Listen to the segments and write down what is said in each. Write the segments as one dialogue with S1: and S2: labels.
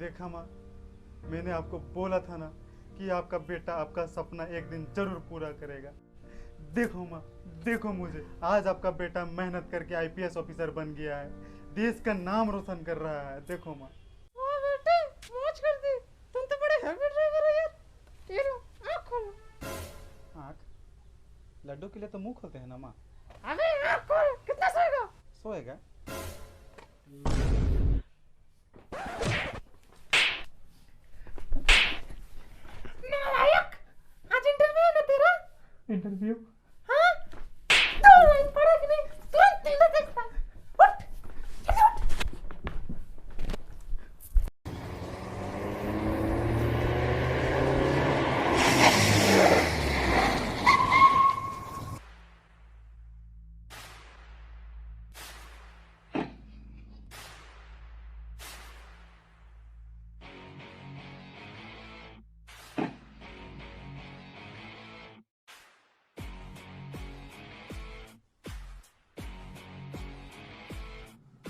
S1: देखा माँ, मैंने आपको बोला था ना कि आपका बेटा आपका सपना एक दिन जरूर पूरा करेगा। देखो माँ, देखो मुझे, आज आपका बेटा मेहनत करके आईपीएस ऑफिसर बन गया है, देश का नाम रोशन कर रहा है। देखो माँ।
S2: वाह बेटे, मौज कर दी। तुम तो बड़े हैवी ड्राइवर हो यार। ये लो, आँख खोलो।
S1: आँख? लड्डू के लिए तो मुंह खोलते हैं ना माँ।
S2: अबे आँख खोल, कितना सोएगा?
S1: सोएगा?
S2: नालायक, आज इंटरव्यू है ना तेरा?
S1: इंटरव्यू?
S2: हाँ? 2 लाइन पढ़ा कि नहीं? तुरंत तीला देखता। उठ, जल्दी उठ।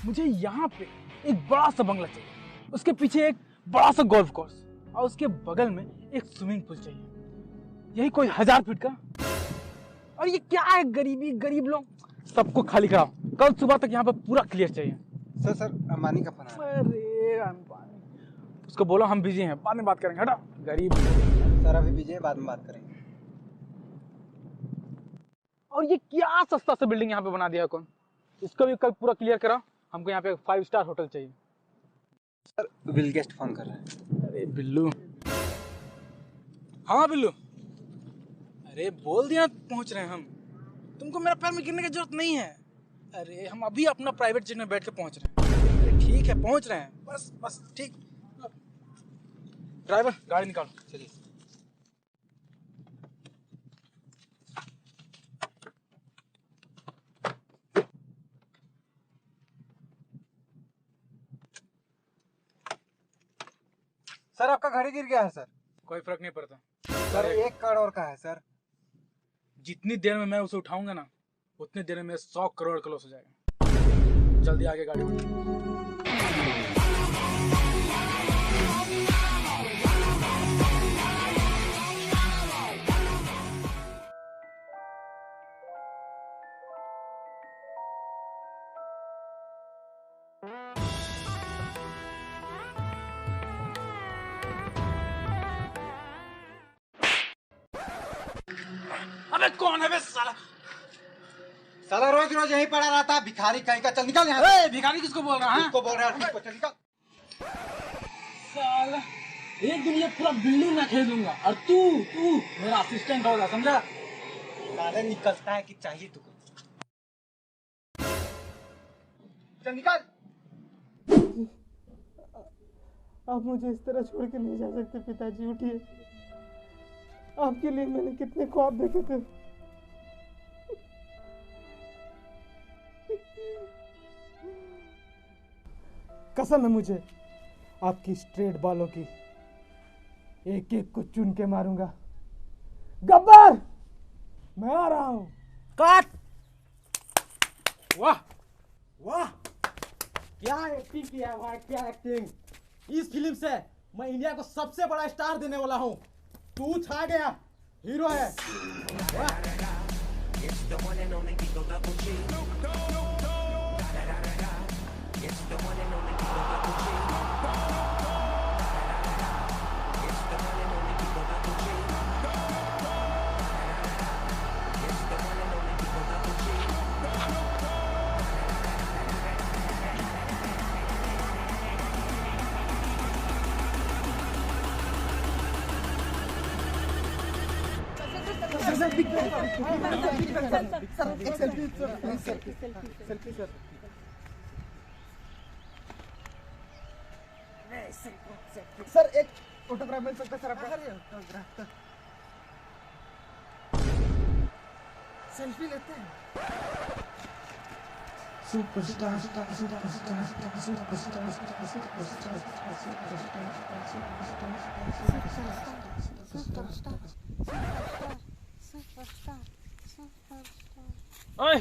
S3: मुझे यहाँ पे एक बड़ा सा बंगला चाहिए, उसके पीछे एक बड़ा सा गोल्फ कोर्स और उसके बगल में एक स्विमिंग पूल चाहिए, यही कोई 1000 फीट का। और ये क्या है, गरीबी, गरीब लोग, सबको खाली कराओ। कल सुबह तक यहाँ पे पूरा क्लियर चाहिए।
S4: सर अंबानी का फोन आ रहा है।
S3: अरे अंबानी, उसको बोलो हम बिजी हैं, बाद में बात करेंगे। हटा, गरीब।
S4: सर अभी बिजी है, बाद में बात करेंगे।
S3: और ये क्या सस्ता सा बिल्डिंग यहाँ पे बना दिया है कौन? इसको भी कल पूरा क्लियर करा। हमको यहाँ पे 5 स्टार होटल चाहिए।
S4: सर बिल गेस्ट फोन कर रहे हैं।
S3: अरे बिल्लू। हाँ बिल्लू, अरे बोल दिया पहुंच रहे हैं हम। तुमको मेरा पैर में गिरने की जरूरत नहीं है। अरे हम अभी अपना प्राइवेट जेट में बैठ के पहुंच रहे हैं। अरे ठीक है, पहुंच रहे हैं, बस बस ठीक। ड्राइवर गाड़ी निकालो, चलिए।
S4: सर आपका घड़ी गिर गया है सर।
S3: कोई फर्क नहीं पड़ता
S4: सर 1 करोड़ का है सर।
S3: जितनी देर में मैं उसे उठाऊंगा ना, उतनी देर में 100 करोड़ का लॉस हो जाएगा। जल्दी आगे गाड़ी उठाओ। अबे कौन है बे साला?
S4: साला रोज रोज यहीं पड़ा रहता है, भिखारी कहीं का। चल निकल यहाँ से।
S3: भिखारी किसको बोल रहा है?
S4: किसको बोल रहा है? ठीक है, चल निकल।
S3: साला एक दिन ये पूरा बिल्डिंग मैं खेल दूंगा और तू तू मेरा असिस्टेंट होगा, समझा?
S4: साले निकलता है कि चाहिए तुझको? चल निकल।
S1: आप मुझे इस तरह छोड़ के नहीं जा सकते पिताजी, उठिए। आपके लिए मैंने कितने ख्वाब देखे थे। कसम है मुझे आपकी स्ट्रेट बालों की, एक एक को चुन के मारूंगा। गब्बर, मैं आ रहा हूं।
S3: काट। वाह
S5: वाह, क्या एक्टिंग किया है भाई, क्या एक्टिंग। इस फिल्म से मैं इंडिया को सबसे बड़ा स्टार देने वाला हूँ। तू छा गया, हीरो है।
S4: सर एक फोटोग्राफ मिल सकता है सर आपका? सेल्फी लेते हैं।
S3: ओए,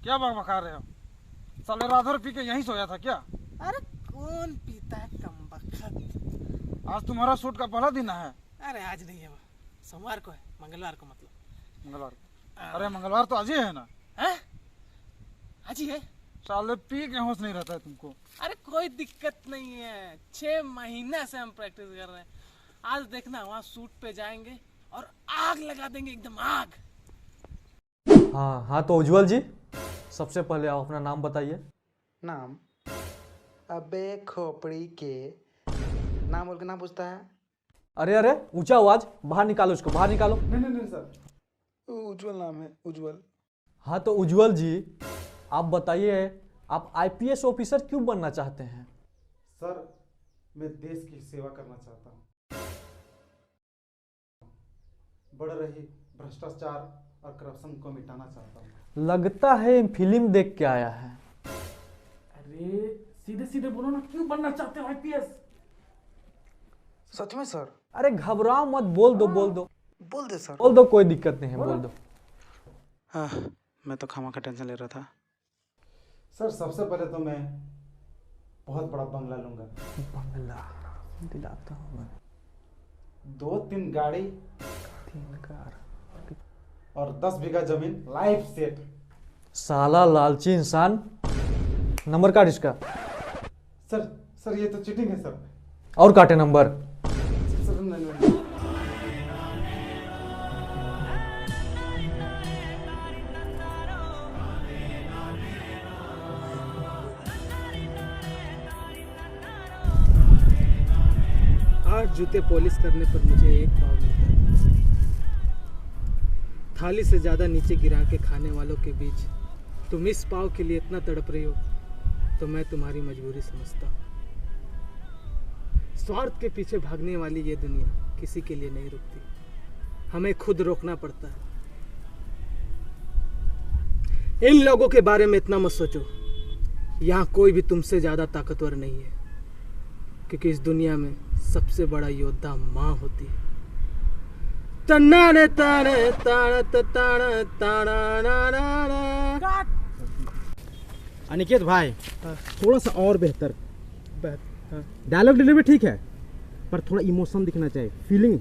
S3: क्या बकबका रहे हो? साले रात भर पी के यहीं सोया था क्या?
S5: अरे कौन पीता है कमबख्त।
S3: आज तुम्हारा शूट का पहला दिन है।
S6: अरे आज नहीं है, वो सोमवार को है, मंगलवार को मतलब।
S3: मंगलवार अरे मंगलवार तो आज ही है ना।
S6: हैं? आज ही है।
S3: साले पी के होश नहीं रहता है तुमको।
S6: अरे कोई दिक्कत नहीं है, 6 महीना से हम प्रैक्टिस कर रहे हैं। आज देखना वहाँ शूट पे जाएंगे और आग लगा देंगे, एकदम आग।
S7: हाँ हाँ, तो उज्जवल जी सबसे पहले आप अपना नाम बताइए।
S8: नाम? अबे खोपड़ी के नाम बोल के नाम पूछता है।
S7: अरे अरे, ऊंचा आवाज, बाहर निकालो उसको, बाहर निकालो।
S8: नहीं सर, उज्जवल नाम है, उज्जवल।
S7: हाँ तो उज्जवल जी आप बताइए, आप आईपीएस ऑफिसर क्यों बनना चाहते हैं?
S1: सर मैं देश की सेवा करना चाहता हूँ, बढ़ रही भ्रष्टाचार और करप्शन को मिटाना चाहता हूँ।
S7: लगता है फिल्म देख के आया है।
S3: अरे सीधे सीधे बोलो ना, क्यों बनना चाहते हो आईपीएस?
S8: सच में सर?
S7: अरे घबराओ मत, बोल दो बोल दो
S8: बोल दे सर।
S7: बोल दो, कोई दिक्कत नहीं है, बोल दो।
S8: हाँ, मैं तो खामा का टेंशन ले रहा था।
S1: सर सबसे पहले तो मैं बहुत बड़ा बंगला लूंगा,
S7: बंगला दिलाता हूँ मैं।
S1: 2-3 गाड़ी
S7: 3 कार
S1: और 10 बीघा जमीन लाइफ सेट।
S7: साला लालची इंसान। नंबर कार्ड इसका।
S1: सर ये तो चीटिंग है सर।
S7: और काटे नंबर।
S1: सर नहीं।
S6: आठ जूते पॉलिश करने पर मुझे 1 पाव मिलता है। थाली से ज्यादा नीचे गिरा के खाने वालों के बीच तुम इस पाव के लिए इतना तड़प रही हो, तो मैं तुम्हारी मजबूरी समझता हूँ। स्वार्थ के पीछे भागने वाली ये दुनिया किसी के लिए नहीं रुकती, हमें खुद रोकना पड़ता है। इन लोगों के बारे में इतना मत सोचो, यहाँ कोई भी तुमसे ज्यादा ताकतवर नहीं है, क्योंकि इस दुनिया में सबसे बड़ा योद्धा माँ होती है।
S5: अनिकेत भाई, थोड़ा सा और बेहतर। डायलॉग डिलीवरी ठीक है, पर थोड़ा इमोशन दिखना चाहिए, फीलिंग।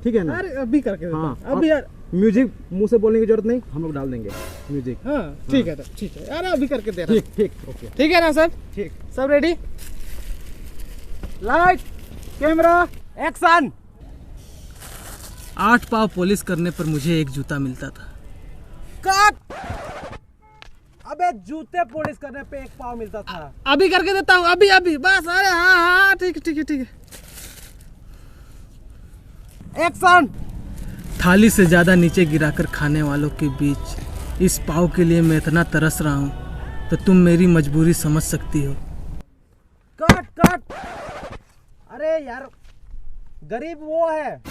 S5: ठीक है ना?
S6: अरे अभी करके देता हूँ।
S5: हाँ,
S6: अभी यार
S5: म्यूजिक मुंह से बोलने की जरूरत नहीं, हम लोग डाल देंगे म्यूजिक।
S6: हाँ ठीक है, तो ठीक है। अरे अभी करके दे रहा हूँ।
S5: ठीक ओके।
S6: ठीक है ना सब?
S5: ठीक।
S6: सब रेडी?
S5: Light, camera, action.
S6: 8 पाव पॉलिश करने पर मुझे 1 जूता मिलता था।
S5: कट। अबे जूते पॉलिश करने पे 1 पाव मिलता था।
S6: अभी करके देता हूँ, अभी बस। अरे हाँ ठीक है।
S5: एक्शन।
S6: थाली से ज्यादा नीचे गिराकर खाने वालों के बीच इस पाव के लिए मैं इतना तरस रहा हूँ, तो तुम मेरी मजबूरी समझ सकती हो।
S5: कट। अरे यार, गरीब वो है,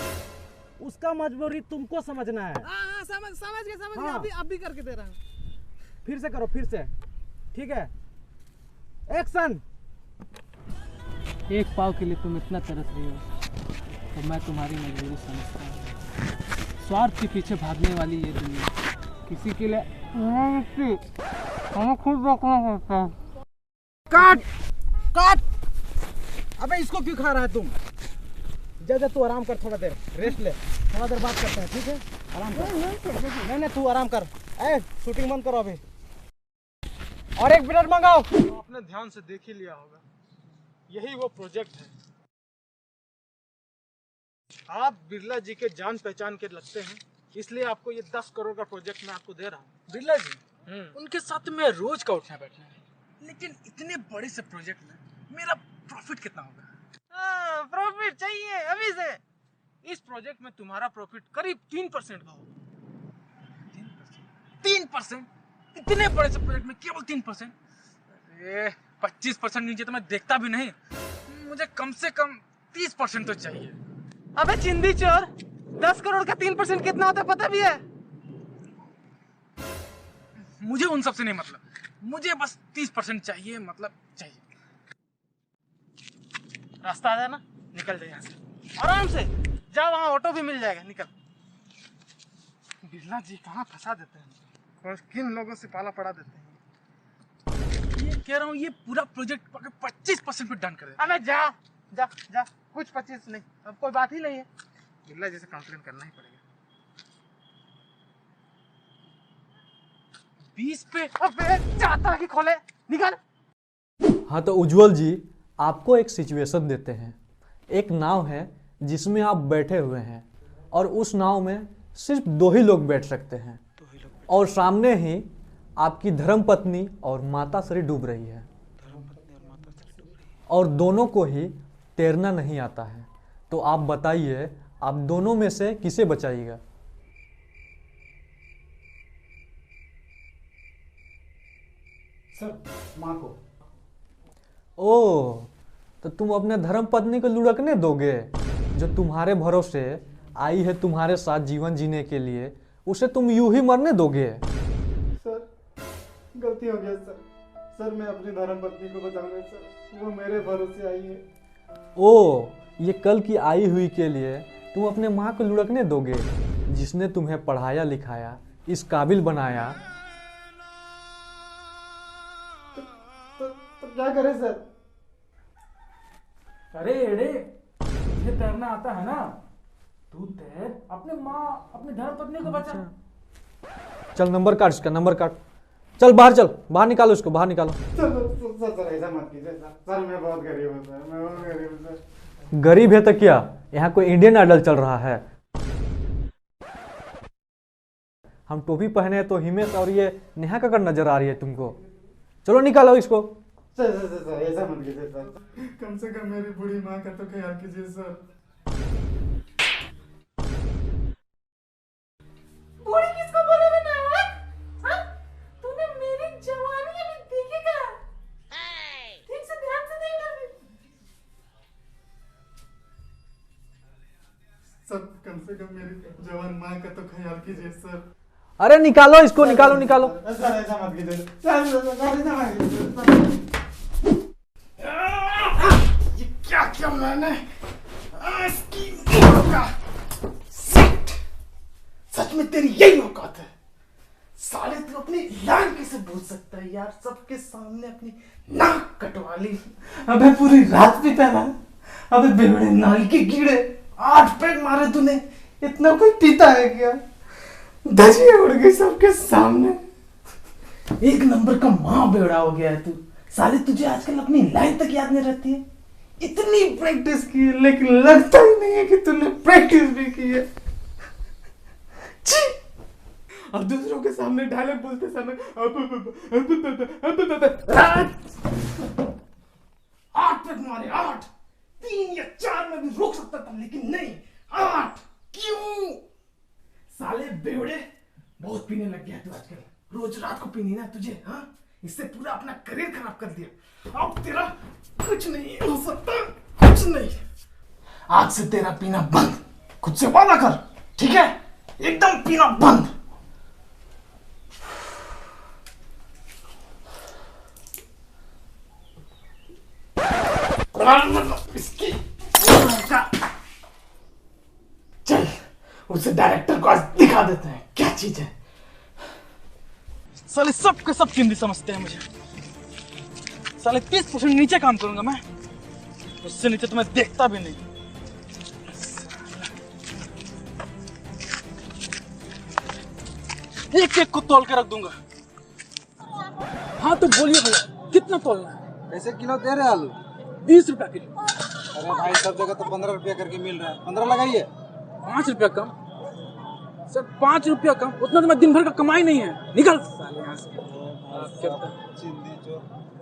S5: उसका मजबूरी तुमको समझना है।
S6: हाँ समझ गया।
S5: हाँ।
S6: अभी करके दे रहा हूँ।
S5: फिर से करो, फिर से। ठीक है, एक्शन।
S6: 1 पाव के लिए तुम इतना तरस रही हो, तो मैं तुम्हारी मजबूरी समझता हूँ। स्वार्थ के पीछे भागने वाली ये दुनिया किसी के लिए हमें खुद रोकना पड़ता है।
S5: कट। अबे इसको क्यों खा रहा है तुम? जा तू आराम कर, थोड़ा देर रेस्ट ले, थोड़ा देर बात करते हैं। ठीक है, आराम कर। नहीं तू आराम कर। शूटिंग बंद करो अभी, और 1 मिनट मंगाओ।
S3: तो आपने ध्यान से देख ही लिया होगा, यही वो प्रोजेक्ट है। आप बिरला जी के जान पहचान के लगते हैं, इसलिए आपको ये 10 करोड़ का प्रोजेक्ट मैं आपको दे रहा हूँ। बिरला जी, उनके साथ में रोज का उठना बैठना है, लेकिन इतने बड़े से प्रोजेक्ट में मेरा प्रॉफिट कितना होगा?
S6: प्रॉफिट चाहिए अभी से।
S3: इस प्रोजेक्ट में तुम्हारा प्रॉफिट करीब 3% का होगा। 3%? इतने बड़े से प्रोजेक्ट में केवल 3%? अरे 25% नीचे तो मैं देखता भी नहीं, मुझे कम से कम 30% तो चाहिए।
S6: अबे चिंदी चोर, 10 करोड़ का 3% कितना होता है पता भी है?
S3: मुझे उन सब से नहीं मतलब, मुझे बस 30% चाहिए, मतलब चाहिए। रास्ता आ जाए ना, निकल जाए यहाँ से आराम से, जाओ वहाँ ऑटो भी मिल जाएगा, निकल। बिरला जी कहाँ फंसा देते हैं, और किन लोगों से पाला पड़ा देते हैं। ये कह रहा हूँ, ये पूरा प्रोजेक्ट 25% पे डन कर दे।
S6: अबे जा,
S5: जा जा, कुछ 25 नहीं, अब कोई बात ही नहीं है। बिल्ला जैसे कंप्लेन करना ही पड़ेगा। 20 पे अबे चाहता कि खोले, निकाल।
S7: हाँ तो उज्जवल जी, आपको एक सिचुएशन देते हैं। एक नाव है जिसमें आप बैठे हुए हैं और उस नाव में सिर्फ 2 ही लोग बैठ सकते हैं और सामने ही आपकी धर्मपत्नी और माता श्री डूब रही है और दोनों को ही तैरना नहीं आता है। तो आप बताइए, आप दोनों में से किसे बचाइएगा?
S1: सर माँ को।
S7: ओह, तो तुम अपने धर्मपत्नी को लुढ़कने दोगे जो तुम्हारे भरोसे आई है तुम्हारे साथ जीवन जीने के लिए? उसे तुम यूं ही मरने दोगे?
S1: सर गलती हो गया सर। सर मैं अपनी धर्मपत्नी को बचाऊंगा सर, वो मेरे भरोसे आई है।
S7: ओह, ये कल की आई हुई के लिए तुम अपने माँ को लुढ़कने दोगे जिसने तुम्हें पढ़ाया लिखाया, इस काबिल बनाया?
S1: तो क्या करें सर?
S3: अरे एड़े, तुझे तैरना आता है ना? तू तैर, अपने माँ अपनी धर्मपत्नी को बचा।
S7: चल नंबर काट इसका, नंबर काट। चल बाहर, चल बाहर निकालो इसको, बाहर निकालो।
S1: सर ऐसा मत कीजिए सर। सर मैं बहुत गरीब हूँ सर, मैं बहुत गरीब हूँ सर।
S7: गरीब है तो क्या, यहाँ कोई इंडियन आइडल चल रहा है? हम टोपी पहने हैं तो हिमेश और ये नेहा कक्कड़ नजर आ रही है तुमको। चलो निकालो इसको।
S1: सर ऐसा मत कीजिए सर। कम से कम मेरी बूढ़ी माँ का तो ख्याल कीजिए सर।
S2: बूढ़ी किसको बोले बे नालायक? हाँ? तूने मेरी जवानी अभी देखी क्या? ठीक से ध्यान से देख ले।
S1: सर कम से कम मेरी जवान माँ का तो ख्याल कीजिए सर।
S7: अरे निकालो इसको, निकालो निकालो।
S1: सर ऐसा मत कीजिए सर। सर ऐसा मत कीजिए।
S5: ये क्या किया मैंने? इसकी औकात। Shit! सच में तेरी यही औकात है। साले तू अपनी लाइन कैसे भूल सकता है यार? सबके सामने अपनी नाक कटवा ली। अबे पूरी रात भी पहना। अबे बेवड़े नाल के कीड़े, 8 पैक मारे तूने। इतना कोई पीता है क्या? धजिया उड़ गई सबके सामने। एक नंबर का माँ बेवड़ा हो गया है तू। साले तुझे आजकल अपनी लाइन तक याद नहीं रहती है। इतनी प्रैक्टिस की है लेकिन लगता ही नहीं है कि तूने प्रैक्टिस भी की है। छी! और दूसरों के सामने डायलॉग बोलते समय 8 तक मारे, 8। 3 या 4 में भी रोक सकता था लेकिन नहीं, 8। क्यों? साले बेवड़े, बहुत पीने लग गया तू आजकल। रोज रात को पीनी ना तुझे, हाँ? इससे पूरा अपना करियर खराब कर दिया। अब तेरा कुछ नहीं हो सकता, कुछ नहीं। आज से तेरा पीना बंद। खुद से वादा कर, ठीक है? एकदम पीना बंद। इसकी चल, उसे डायरेक्टर को आज दिखा देते हैं क्या चीज है।
S3: साले सब के सब चिंदी समझते हैं मुझे। साले 30% नीचे काम करूंगा मैं, उससे नीचे तो मैं देखता भी नहीं। एक एक को तोल के रख दूंगा। हाँ तो बोलिए भैया, कितना तोलना है?
S4: कैसे किलो दे रहे आलू?
S3: 20 रुपया किलो।
S4: अरे भाई सब जगह तो 15 रुपया करके मिल रहा है, 15 लगाइए।
S3: 5 रुपया कम सर, 5 रुपया कम, उतना तो मैं दिन भर का कमाई नहीं है। निकल साले यहाँ से।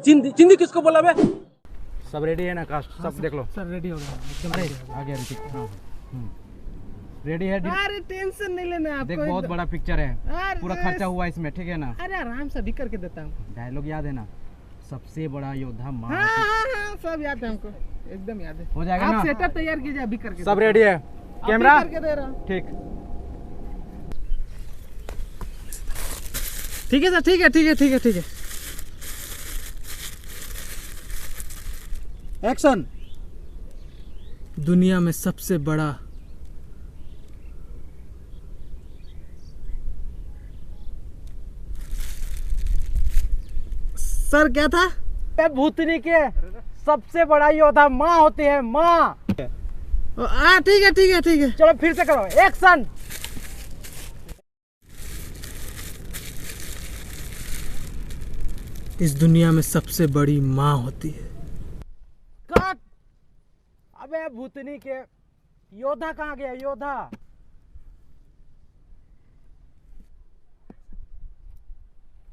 S3: चिंदी चिंदी किसको बोला बे?
S5: सब रेडी है ना कास्ट? सब देख लो।
S3: सर रेडी हो गया, एकदम रेडी।
S5: आ गया ऋतिक। रेडी है?
S6: अरे टेंशन नहीं लेना आपको।
S5: देख बहुत बड़ा पिक्चर है,
S6: अरे
S5: पूरा खर्चा हुआ इसमें, ठीक है ना?
S6: अरे आराम से भी करके देता हूँ।
S5: डायलॉग याद है ना? सबसे बड़ा योद्धा माँ।
S6: हाँ, सब याद है हमको, एकदम याद है।
S5: हो जाएगा
S6: आप
S5: ना?
S6: सेटअप तैयार कीजिए, अभी करके
S5: सब रेडी है? कैमरा
S6: करके दे रहा हूँ।
S5: ठीक।
S6: ठीक है सर, ठीक है ठीक है ठीक है ठीक है।
S5: एक्शन।
S6: दुनिया में सबसे बड़ा सर क्या था? भूतनी के
S5: सबसे बड़ा योद्धा माँ होती है, माँ।
S6: हाँ ठीक है ठीक है ठीक है।
S5: चलो फिर से करो, एक्शन।
S6: इस दुनिया में सबसे बड़ी माँ होती है।
S5: कट। अबे भूतनी के, योद्धा कहाँ गया, योद्धा?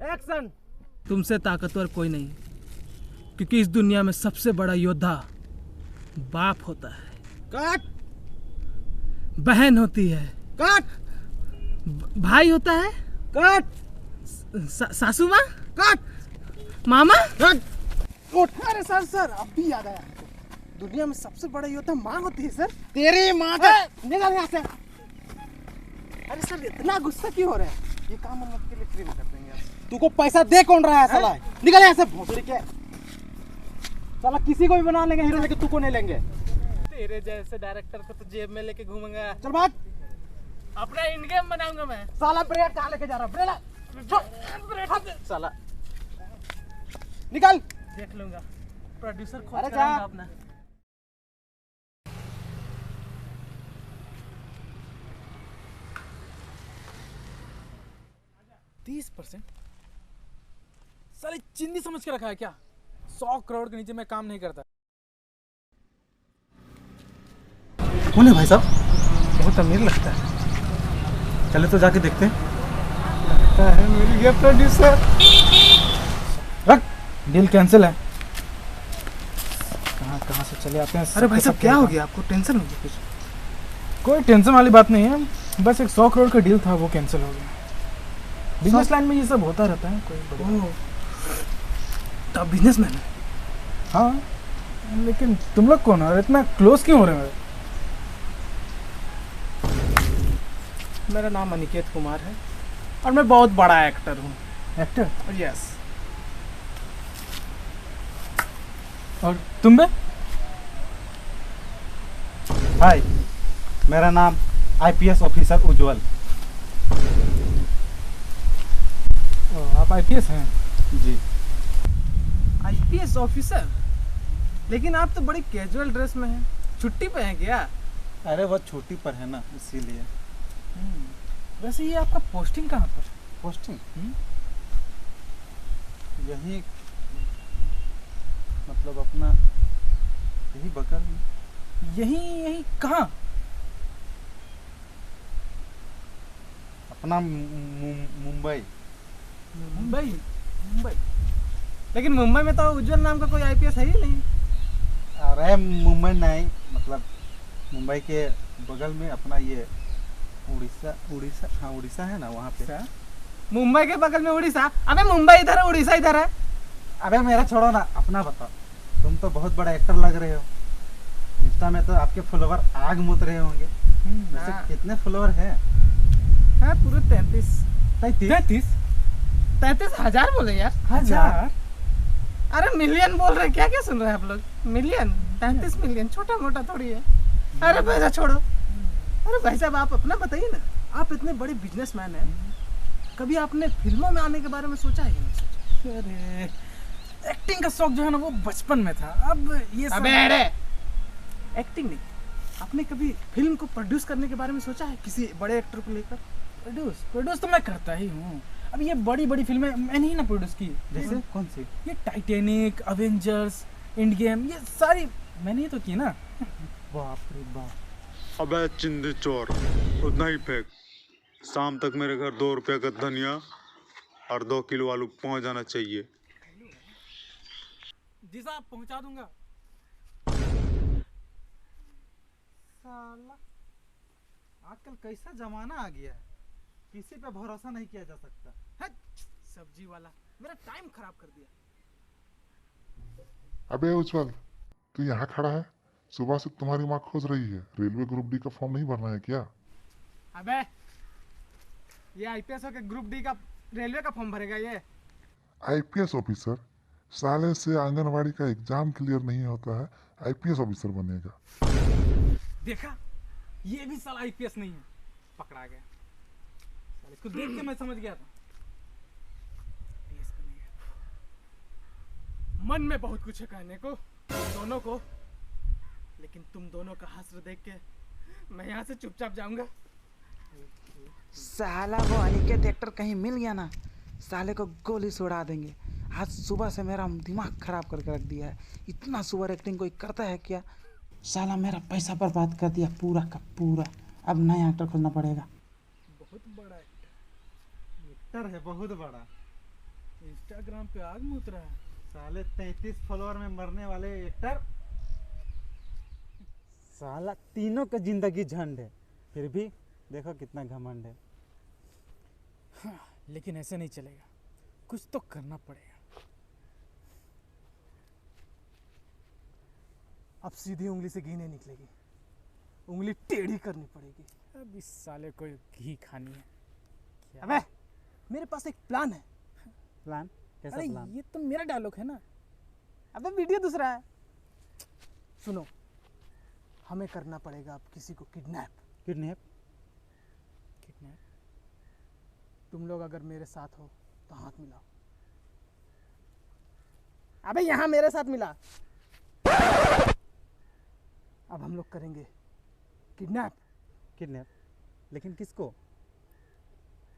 S5: एक्शन।
S6: तुमसे ताकतवर कोई नहीं, क्योंकि इस दुनिया में सबसे बड़ा योद्धा बाप होता है।
S5: कट।
S6: बहन होती है।
S5: कट।
S6: भाई होता है।
S5: कट।
S6: सासू माँ।
S5: कट।
S6: मामा।
S5: कट।
S6: उठ। अरे सर सर अब भी याद आया, दुनिया में सबसे बड़ा योद्धा माँ होती है सर।
S5: तेरी माँ का निकल यहाँ से।
S6: अरे सर इतना गुस्सा क्यों हो रहा है? ये काम हम आपके लिए फ्री में कर देंगे यार।
S5: तुमको पैसा दे कौन रहा है साला? निकल यहाँ से भोसड़ी के। साला किसी को भी बना लेंगे हीरो, लेकिन तू को नहीं लेंगे।
S6: तेरे जैसे डायरेक्टर को तो जेब में लेके घूमूंगा।
S5: चल बात।
S6: अपना इन गेम बनाऊंगा मैं।
S5: साला ब्रेड कहाँ लेके जा रहा? ब्रेड
S6: साला
S5: निकल।
S6: देख लूंगा, प्रोड्यूसर खोज
S5: अरे
S6: कराऊंगा
S5: जा।
S6: अपना।
S3: 30%? साले चिंदी समझ के रखा है क्या? 100 करोड़ के नीचे मैं काम नहीं करता।
S1: कौन है भाई साहब?
S6: बहुत अमीर लगता है।
S1: चले तो जाके देखते हैं।
S3: ये प्रोड्यूसर रख, डील कैंसिल है। कहाँ से चले आते हैं।
S6: अरे भाई साहब क्या हो गया आपको? टेंशन हो गया कुछ?
S3: कोई टेंशन वाली बात नहीं है, बस एक 100 करोड़ का डील था, वो कैंसिल हो गया। बिजनेस लाइन में ये सब होता रहता है। कोई
S6: तो आप बिजनेसमैन है?
S3: हाँ, लेकिन तुम लोग कौन हो और इतना क्लोज क्यों हो रहे हो?
S6: मेरा नाम अनिकेत कुमार है और मैं बहुत बड़ा एक्टर हूँ।
S3: एक्टर?
S6: यस।
S3: और तुम बे?
S1: हाय, मेरा नाम आईपीएस ऑफिसर उज्जवल।
S3: आप आईपीएस हैं?
S1: जी।
S6: IPS officer? लेकिन आप तो बड़ी कैजुअल ड्रेस में हैं, छुट्टी पे हैं क्या?
S1: अरे वो छुट्टी पर है ना, इसीलिए।
S3: वैसे ये आपका पोस्टिंग कहाँ पर?
S1: पोस्टिंग यही, मतलब अपना यही बगल में।
S3: यही कहाँ?
S1: अपना मुंबई।
S3: मुंबई?
S6: लेकिन मुंबई में तो उज्जवल नाम का कोई आईपीएस है ही नहीं।
S1: अरे मुंबई नहीं, मतलब मुंबई के बगल में अपना ये उड़ीसा। हाँ उड़ीसा है ना, वहाँ पे।
S6: मुंबई के बगल में उड़ीसा? अबे मुंबई इधर है, उड़ीसा इधर है।
S1: अबे मेरा छोड़ो ना, अपना बताओ। तुम तो बहुत बड़ा एक्टर लग रहे हो, इंस्टा में तो आपके फॉलोवर आग मुत रहे होंगे। वैसे
S6: हाँ।
S1: कितने फॉलोवर हैं?
S6: हाँ पूरे
S3: 33
S6: 33,000 बोले यार।
S3: हजार?
S6: अरे मिलियन बोल रहे, क्या क्या सुन रहे हैं आप लोग? मिलियन? 33 मिलियन छोटा मोटा थोड़ी है। अरे पैसा छोड़ो। अरे भाई साहब आप अपना बताइए ना, आप इतने बड़े बिजनेसमैन हैं, कभी आपने फिल्मों में आने के बारे में सोचा है कि नहीं सोचा?
S3: अरे एक्टिंग का शौक जो है ना वो बचपन में था, अब ये सब...
S6: अबे एक्टिंग नहीं, आपने कभी फिल्म को प्रोड्यूस करने के बारे में सोचा है किसी बड़े एक्टर को लेकर?
S3: प्रोड्यूस तो मैं करता ही हूँ। अब ये बड़ी फिल्में मैंने ही ना प्रोड्यूस की।
S1: जैसे कौन सी?
S3: ये टाइटैनिक, अवेंजर्स, एंड गेम, ये सारी मैंने ही तो की ना।
S1: बाप रे बाप।
S9: अबे चिंदी चोर, उतना ही फेंक। शाम तक मेरे घर 2 रुपए का धनिया और 2 किलो आलू पहुंच जाना चाहिए।
S3: जी साहब पहुंचा दूंगा।
S1: साला आजकल कैसा जमाना आ गया है, किसी पे भरोसा नहीं किया जा सकता।
S6: हट, सब्जी वाला मेरा टाइम खराब कर दिया।
S10: अबे उज्जवल, तू यहाँ खड़ा है? सुबह से तुम्हारी माँ खोज रही है। रेलवे ग्रुप डी का फॉर्म नहीं भरना है क्या?
S6: अबे ये आईपीएस के ग्रुप डी का रेलवे का फॉर्म भरेगा ये?
S10: आईपीएस ऑफिसर साले से आंगनवाड़ी का एग्जाम क्लियर नहीं होता है, आईपीएस ऑफिसर बनेगा।
S3: देखा, ये भी साला आईपीएस नहीं है, पकड़ा गया। साले इसको देख के मैं समझ गया था।
S6: मन में बहुत कुछ है कहने को, दोनों को, लेकिन तुम दोनों का हश्र देख के मैं यहाँ से चुपचाप जाऊंगा।
S8: साला वो अनिकेत एक्टर कहीं मिल गया ना, साले को गोली से उड़ा देंगे। आज सुबह से मेरा दिमाग खराब करके रख दिया है। इतना सुअर एक्टिंग कोई करता है क्या? साला मेरा पैसा बर्बाद कर दिया पूरा का पूरा। अब नया एक्टर खोजना पड़ेगा।
S6: बहुत बड़ा
S5: एक्टर है, बहुत बड़ा।
S6: इंस्टाग्राम पे आग में उतरा है।
S5: साले 33 फॉलोअर में मरने वाले एक्टर। साला तीनों का जिंदगी झंड है, फिर भी देखो कितना घमंड है।
S3: हाँ, लेकिन ऐसे नहीं चलेगा, कुछ तो करना पड़ेगा। अब सीधी उंगली से घी नहीं निकलेगी, उंगली टेढ़ी करनी पड़ेगी। अब इस साले को घी खानी है। अबे मेरे पास एक प्लान है।
S5: प्लान? कैसा
S3: अरे
S5: प्लान?
S3: ये तो मेरा डायलॉग है ना। अबे वीडियो दूसरा है। सुनो, हमें करना पड़ेगा अब किसी को किडनैप।
S5: किडनैप?
S3: किडनैप? तुम लोग अगर मेरे साथ हो तो हाथ मिलाओ। अबे यहाँ मेरे साथ मिला। अब हम लोग करेंगे किडनैप।
S5: किडनैप? लेकिन किसको?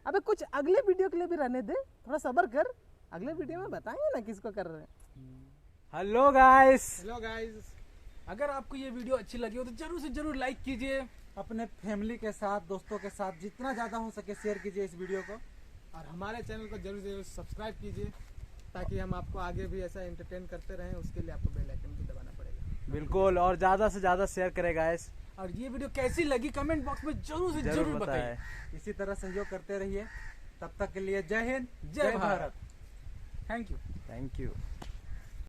S6: अबे कुछ अगले वीडियो के लिए भी रहने दे, थोड़ा सब्र कर। अगले वीडियो में बताएंगे ना किसको कर रहे हैं।
S3: Hello guys.
S6: Hello guys.
S3: अगर आपको ये वीडियो अच्छी लगी हो तो जरूर से जरूर लाइक कीजिए।
S5: अपने फैमिली के साथ, दोस्तों के साथ जितना ज़्यादा हो सके शेयर कीजिए इस वीडियो को।
S6: और हमारे चैनल को जरूर से जरूर सब्सक्राइब कीजिए, ताकि हम आपको आगे भी ऐसा एंटरटेन करते रहें। उसके लिए आपको बेल आइकन भी दबाना पड़ेगा।
S7: बिल्कुल, और ज़्यादा से ज़्यादा शेयर करें गाइस।
S3: और ये वीडियो कैसी लगी कमेंट बॉक्स में जरूर से जरूर बताइए।
S5: इसी तरह सहयोग करते रहिए। तब तक के लिए जय हिंद,
S3: जय Bharat. Thank you.
S7: Thank you.